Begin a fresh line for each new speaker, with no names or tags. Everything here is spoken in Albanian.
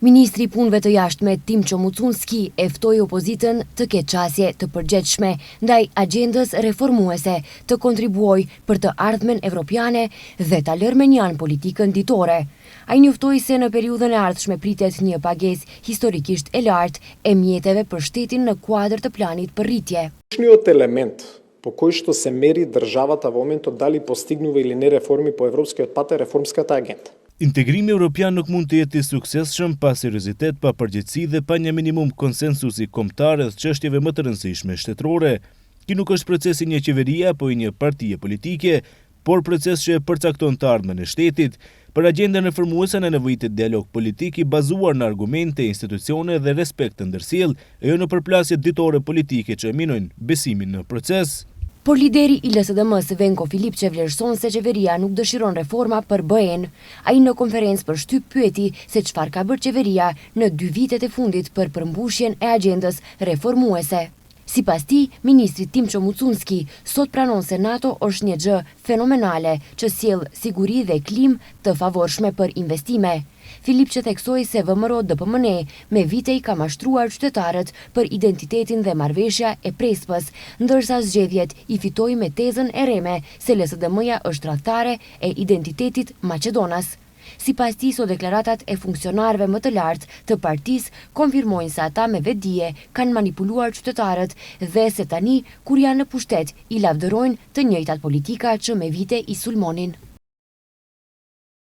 Ministri i Punëve të Jashtme Timço Mucunski e ftoi opozitën të ketë qasje të përgjegjshme ndaj agjendës reformuese, të kontribuojë për të ardhmen evropiane dhe ta lërë me njan politikën ditore. Ai njoftoi se në periudhën e ardhshme pritet një pagesë historikisht e lartë e mjeteve për shtetin në kuadër të planit për rritje.
Një element po koji što se meri državata во моментот дали постигнува или не реформи по европскиот пат е реформската агенда.
Integrimi evropian nuk mund të jetë i suksesshëm pa seriozitet, pa përgjegjësi dhe pa një minimum konsensusi kombëtar rreth çështjeve më të rëndësishme shtetërore. Ky nuk është procesi një qeverie apo i një partie politike, por proces që përcakton të ardhmen e shtetit. Për agjendën reformuese në nevojitet dialog politik i bazuar në argumente, institucione dhe respekt të ndërsjellë, e jo në përplasje ditore politike që minojnë besimin në proces.
Por lideri i LSDM-s Venko Filipçe vlerëson se qeveria nuk dëshiron reforma për BE-n. Ai në konferencë për shtyp pyeti se çfarë ka bërë qeveria në 2 vitet e fundit për përmbushjen e agjendës reformuese. Sipas tij, ministri Timço Mucunski sot pranon se NATO është një gjë fenomenale që sjell siguri dhe klim të favorshme për investime. Filipçe theksoi se VMRO-DPMN me vite i ka mashtruar qytetarët për identitetin dhe marrëveshja e Prespës, ndërsa zgjedhjet i fitoi me tezën e reme se LSDM-ja është tradhtare e identitetit Maqedonas. Sipas tij, sot deklaratat e funksionarëve më të lartë të partisë konfirmojnë se ata me vetdije kanë manipuluar qytetarët dhe se tani, kur janë në pushtet, i lavdërojnë të njëjtat politika që me vite i sulmonin.